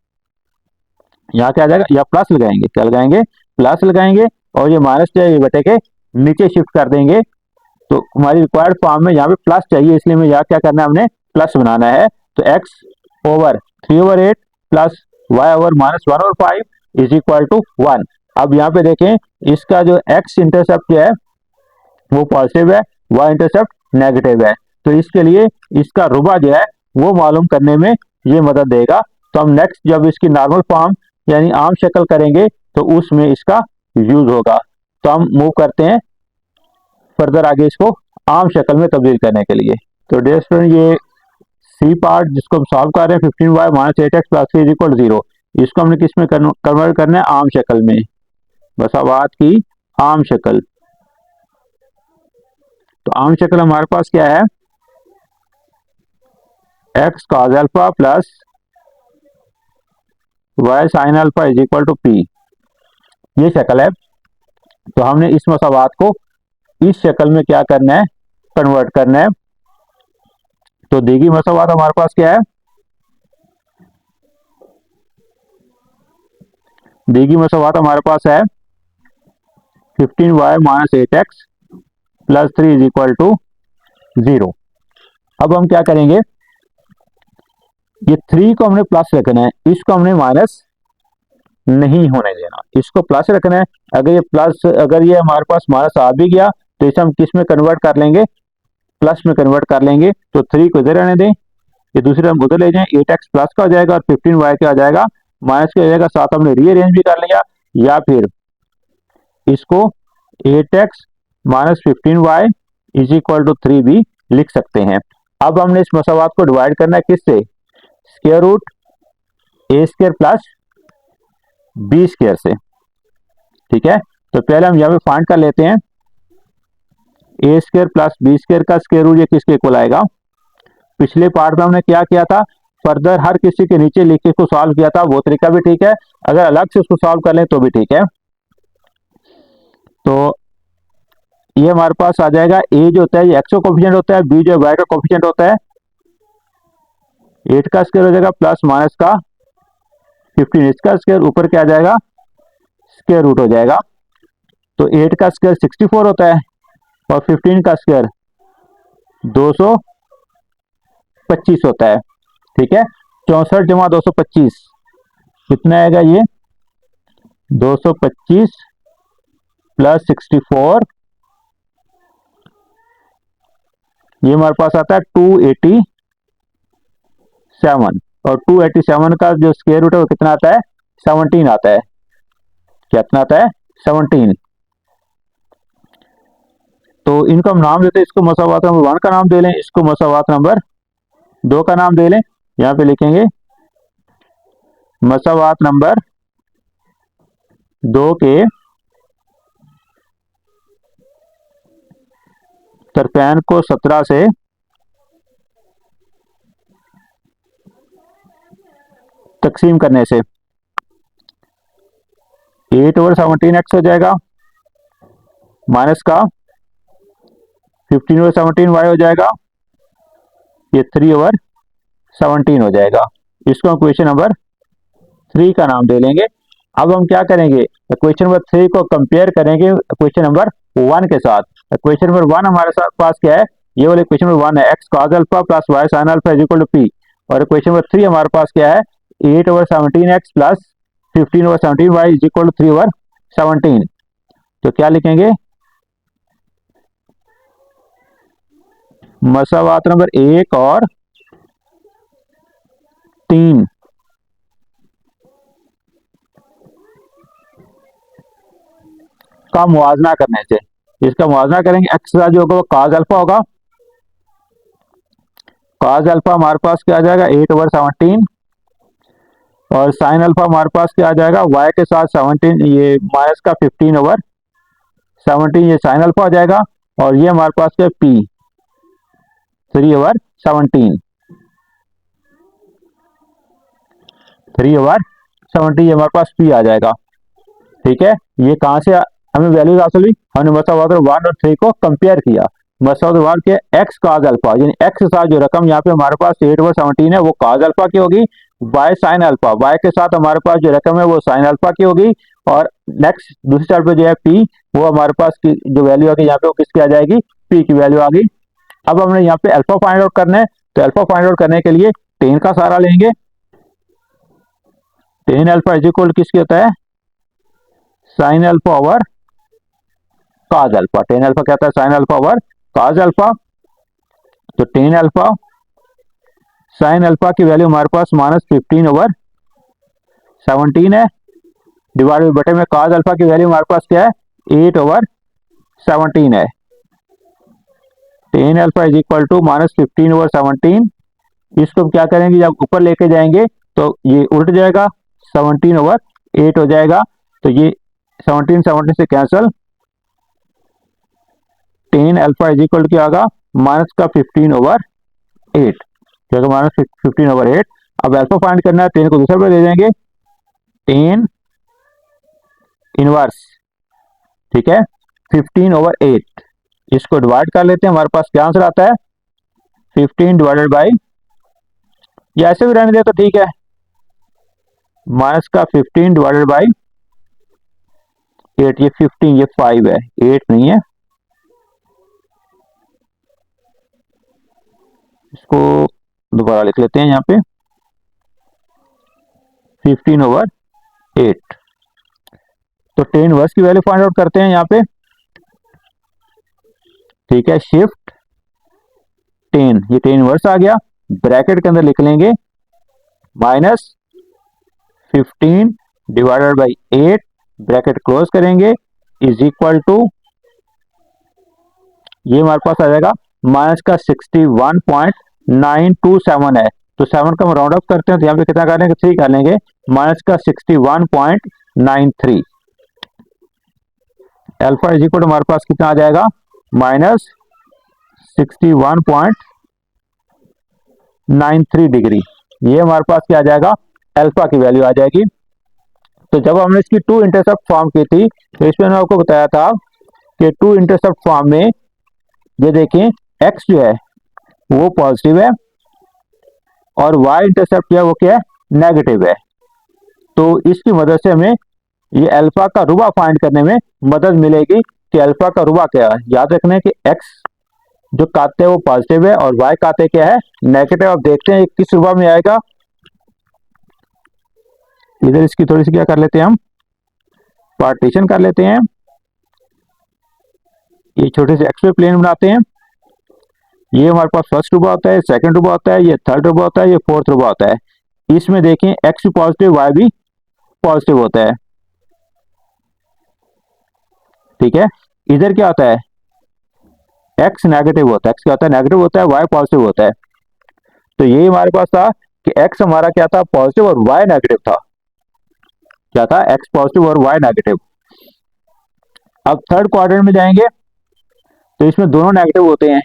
[SPEAKER 1] यहाँ क्या आ जाएगा, या प्लस लगाएंगे, क्या लगाएंगे, प्लस लगाएंगे और ये माइनस जो है ये बटे के नीचे शिफ्ट कर देंगे। तो हमारी रिक्वायर्ड फॉर्म में यहाँ पे प्लस चाहिए, इसलिए हमें यहाँ क्या करना है, हमने प्लस बनाना है। तो x/3/8 plus y/-1/5 is equal to 1। अब यहाँ पे देखें, इसका जो x इंटरसेप्ट जो है वो पॉजिटिव है, y इंटरसेप्ट नेगेटिव है। तो इसके लिए इसका रुबा जो है वो मालूम करने में ये मदद देगा। तो हम नेक्स्ट जब इसकी नॉर्मल फॉर्म यानी आम शक्ल करेंगे तो उसमें इसका यूज होगा। तो हम मूव करते हैं फर्दर आगे इसको आम शक्ल में तब्दील करने के लिए। तो डियर स्टूडेंट, ये सी पार्ट जिसको हम सॉल्व कर रहे हैं 15y-8x + 3 = 0, इसको हमने किस में कन्वर्ट करना है, आम शक्ल में, मसावात की आम शक्ल। तो आम शक्ल हमारे पास क्या है, x cos α plus y sin α is equal to p, ये शक्ल है। तो हमने इस मसावात को इस शक्ल में क्या करना है, कन्वर्ट करना है। तो दी गई मसावात हमारे पास क्या है, दी गई मसावात हमारे पास है 15y-8x + 3 = 0। अब हम क्या करेंगे, ये 3 को हमने प्लस रखना है, इसको हमने माइनस नहीं होने देना, इसको प्लस रखना है। अगर ये प्लस, अगर ये हमारे पास माइनस आ भी गया तो इसे हम किस में कन्वर्ट कर लेंगे, प्लस में कन्वर्ट कर लेंगे। तो 3 को इधर रहने दें, ये दूसरे हम उधर ले जाएं, 8x प्लस का हो जाएगा और 15y का हो जाएगा माइनस का हो जाएगा। साथ हमने रीअरेंज भी कर लिया, या फिर इसको 8x - 15y = 3 भी लिख सकते हैं। अब हमने इस मसावात को डिवाइड करना है किससे, square root a² plus b² से। ठीक है, तो पहले हम यहाँ पे फाइंड कर लेते हैं a² प्लस b² का स्क्वायर रूट, ये किसके इक्वल आएगा। पिछले पार्ट में हमने क्या किया था, फर्दर हर किसी के नीचे लिख के इसको सॉल्व किया था, वो तरीका भी ठीक है, अगर अलग से उसको सॉल्व कर लें तो भी ठीक है। तो ये हमारे पास आ जाएगा, a जो होता है ये x का कोफिशिएंट होता है, b जो y का कोफिशिएंट होता है, 8 का स्क्वायर हो जाएगा प्लस माइनस का 15, इसका स्क्वायर ऊपर क्या आ जाएगा, स्क्वायर रूट हो जाएगा। तो 8 का स्क्वायर 64 होता है और 15 का स्क्वायर 225 होता है। ठीक है, 64 + 225 कितना आएगा, ये 225 प्लस 64, ये हमारे पास आता है 287, और 287 का जो स्क्वायर रूट है वो कितना आता है, 17 आता है। कितना आता है, 17। तो इनको हम नाम देते हैं, इसको मसावात नंबर 1 का नाम दे लें, इसको मसावात नंबर 2 का नाम दे लें। यहाँ पे लिखेंगे मसावात नंबर 2 के तरफैन को 17 से तकसीम करने से 8/17x हो जाएगा, माइनस का 15/17y हो जाएगा, ये 3/17 हो जाएगा। इसको हम क्वेश्चन नंबर 3 का नाम दे लेंगे। अब हम क्या करेंगे, क्वेश्चन नंबर 3 को कंपेयर करेंगे क्वेश्चन नंबर 1 के साथ। क्वेश्चन नंबर 1 हमारे साथ पास क्या है, ये वाले क्वेश्चन नंबर 1 है x cos α plus y sin α = p, और क्वेश्चन नंबर 3 हमारे पास क्या है, 8/17x प्लस 15/17y = 3/17। तो क्या लिखेंगे, मसावात नंबर 1 और 3 का मुआवजा करने से, इसका मुआवजा करेंगे, एक्स का जो होगा वो cos α होगा, cos α हमारे पास क्या आ जाएगा 8/17, और sin α हमारे पास क्या आ जाएगा, y के साथ 17, ये माइनस का 15/17, ये sin α हो जाएगा, और ये हमारे पास क्या p 3/17, 3/17 ये हमारे पास p आ जाएगा। ठीक है, ये कहां से हमें वैल्यूज हासिल हुई, हमने मसला वार 1 और 3 को कंपेयर किया। मसला वार के एक्स काज अल्फा, यानी एक्स के साथ जो रकम यहाँ पे हमारे पास 8/17 है वो काज अल्फा की होगी, वाई साइन अल्फा, वाई के साथ हमारे पास जो रकम है वो साइन अल्फा की होगी, और नेक्स्ट दूसरी साइड पे जो है पी, वो हमारे पास की जो वैल्यू आएगी यहाँ पे वो किसकी आ जाएगी, पी की वैल्यू आ गई। अब हमने यहाँ पे अल्फा फाइंड आउट करना है, तो अल्फा फाइंड आउट करने के लिए टेन का सहारा लेंगे। टेन अल्फा इज इक्वल किसके होता है, साइन अल्फा ओवर काज अल्फा। टेन अल्फा क्या होता है, साइन अल्फा ओवर काज अल्फा। तो टेन अल्फा साइन अल्फा की वैल्यू हमारे पास -15/17 है, डिवाइड बटे में काज अल्फा की वैल्यू हमारे पास क्या है, 8/17 है। Tan alpha is equal to -15/17। इसको हम क्या करेंगे, जब ऊपर लेके जाएंगे तो ये उल्ट जाएगा, 17/8 हो जाएगा। तो ये 17 से cancel, ten alpha is equal क्या होगा, माइनस का 15/8, क्या -15/8। अब अल्फा फाइंड करना है, टेन को दूसरे पे ले जाएंगे, टेन इनवर्स, ठीक है, 15/8। इसको डिवाइड कर लेते हैं, हमारे पास क्या आंसर आता है, 15 डिवाइडेड बाई, या ऐसे भी रहने दे तो ठीक है, माइनस का 15 डिवाइडेड बाई 8। ये 15, ये 5 है, 8 नहीं है। इसको दोबारा लिख लेते हैं यहाँ पे, 15/8। तो टेन वर्स की वैल्यू फाइंड आउट करते हैं यहाँ पे, ठीक है, शिफ्ट 10, ये टेन वर्स आ गया, ब्रैकेट के अंदर लिख लेंगे -15 डिवाइडेड बाई 8, ब्रैकेट क्लोज करेंगे, इज इक्वल टू, ये हमारे पास आ जाएगा माइनस का 61.927 है। तो 7 का हम राउंड अप करते हैं, तो यहाँ पे कितना कर लेंगे, 3 कर लेंगे, माइनस का 61.93। अल्फा इज इक्वल हमारे पास कितना आ जाएगा, -61.93 डिग्री। ये हमारे पास क्या आ जाएगा, अल्फा की वैल्यू आ जाएगी। तो जब हमने इसकी टू इंटरसेप्ट फॉर्म की थी, तो इसमें मैंने आपको बताया था कि टू इंटरसेप्ट फॉर्म में ये देखें, एक्स जो है वो पॉजिटिव है और वाई इंटरसेप्ट जो है वो क्या है, नेगेटिव है। तो इसकी मदद से हमें ये अल्फा का रुबा फाइंड करने में मदद मिलेगी कि अल्फा का रुबा क्या है। याद रखना कि एक्स जो काते हैं वो पॉजिटिव है और वाई काते क्या है, नेगेटिव। अब देखते हैं किस रुबा में आएगा। इधर इसकी थोड़ी सी क्या कर लेते हैं, हम पार्टीशन कर लेते हैं, ये छोटे से एक्स प्लेन बनाते हैं। ये हमारे पास फर्स्ट रुबा होता है, सेकंड रुबा होता है, ये थर्ड रुबा होता है, ये फोर्थ रुबा होता है। इसमें देखें एक्स भी पॉजिटिव, वाई भी पॉजिटिव होता है, ठीक है। इधर क्या होता है, एक्स नेगेटिव होता है, एक्स क्या होता है, नेगेटिव होता है, वाई पॉजिटिव होता है। तो ये हमारे पास था कि एक्स हमारा क्या था, पॉजिटिव और वाई नेगेटिव था। क्या था, एक्स पॉजिटिव और वाई नेगेटिव। अब थर्ड क्वाड्रेंट में जाएंगे तो इसमें दोनों नेगेटिव होते हैं,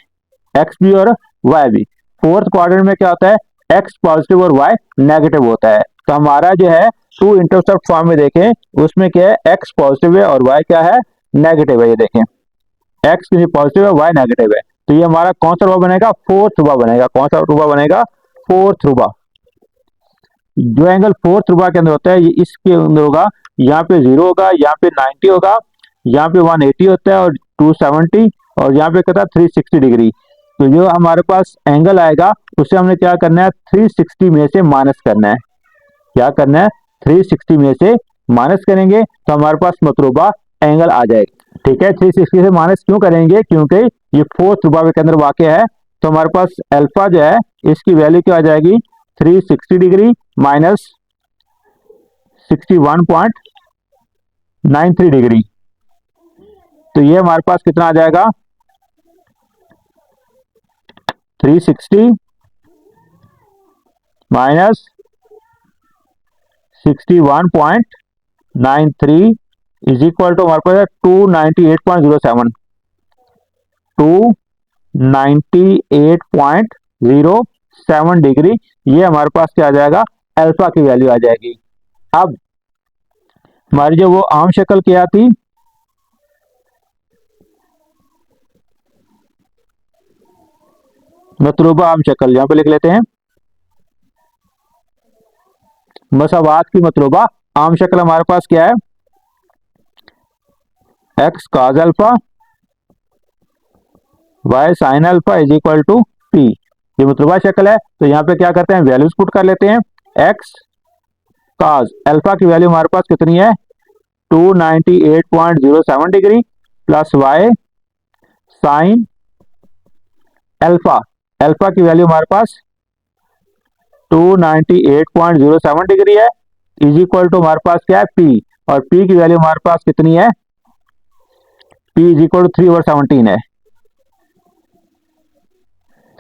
[SPEAKER 1] एक्स भी और वाई भी। फोर्थ क्वाड्रेंट में क्या होता है, एक्स पॉजिटिव और वाई नेगेटिव होता है। तो हमारा जो है टू इंटरसेप्ट फॉर्म में देखें, उसमें क्या है, एक्स पॉजिटिव है और वाई क्या है, नेगेटिव है। ये देखें एक्स पॉजिटिव है, वाई नेगेटिव है। तो ये हमारा कौन सा रुबा बनेगा, फोर्थ रुबा बनेगा। कौन सा रुबा बनेगा, फोर्थ रुबा। जो एंगल फोर्थ रुबा के अंदर होता है, ये इसके अंदर होगा, यहाँ पे 0 होगा, यहाँ पे 90 होगा, यहाँ पे 180 होता है और 270, और यहाँ पे कहता है 360 डिग्री। तो जो हमारे पास एंगल आएगा उसे हमने क्या करना है, 360 में से माइनस करना है। क्या करना है, 360 में से माइनस करेंगे तो हमारे पास मतलूबा एंगल आ जाएगा, ठीक है। 360 से माइनस क्यों करेंगे, क्योंकि ये फोर्थ रुबा के अंदर वाक़ है। तो हमारे पास अल्फा जो है इसकी वैल्यू क्या आ जाएगी, 360 डिग्री माइनस 61.93 डिग्री। तो ये हमारे पास कितना आ जाएगा, 360 माइनस 61.93 इज इक्वल टू हमारे पास 298.07, 298.07 डिग्री। ये हमारे पास क्या आ जाएगा, अल्फा की वैल्यू आ जाएगी। अब हमारी जो वो आम शक्ल क्या थी, मतलूबा आम शक्ल यहां पे लिख लेते हैं। मसावात की मतलूबा आम शक्ल हमारे पास क्या है, x cos alpha y sign alpha is equal to p. ये मतलूबा शक्ल है, तो यहाँ पे क्या करते हैं, वैल्यूज पुट कर लेते हैं। एक्स काज अल्फा की वैल्यू हमारे पास कितनी है 298.07 degree, plus Y sign alpha, alpha की वैल्यू हमारे पास 298.07 डिग्री है, इज इक्वल टू हमारे पास क्या है पी, और पी की वैल्यू हमारे पास कितनी है, पी इज इक्वल टू 3/17 है,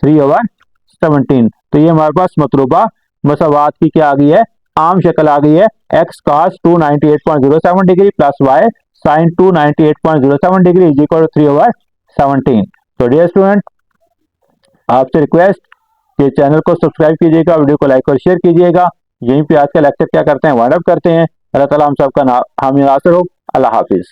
[SPEAKER 1] 3/17। तो ये हमारे पास मतलूबा मसावात की क्या आ गई है, आम शक्ल आ गई है, x cos 298.07 degree plus Y sin 298.07 degree is equal to 3/17। तो डियर स्टूडेंट, आपसे रिक्वेस्ट कि चैनल को सब्सक्राइब कीजिएगा, वीडियो को लाइक और शेयर कीजिएगा। यहीं पे आज का लेक्चर क्या करते हैं, वाइंड अप करते हैं। अल्लाह ताला हम सबका हामी नासिर हो। अल्लाह हाफिज।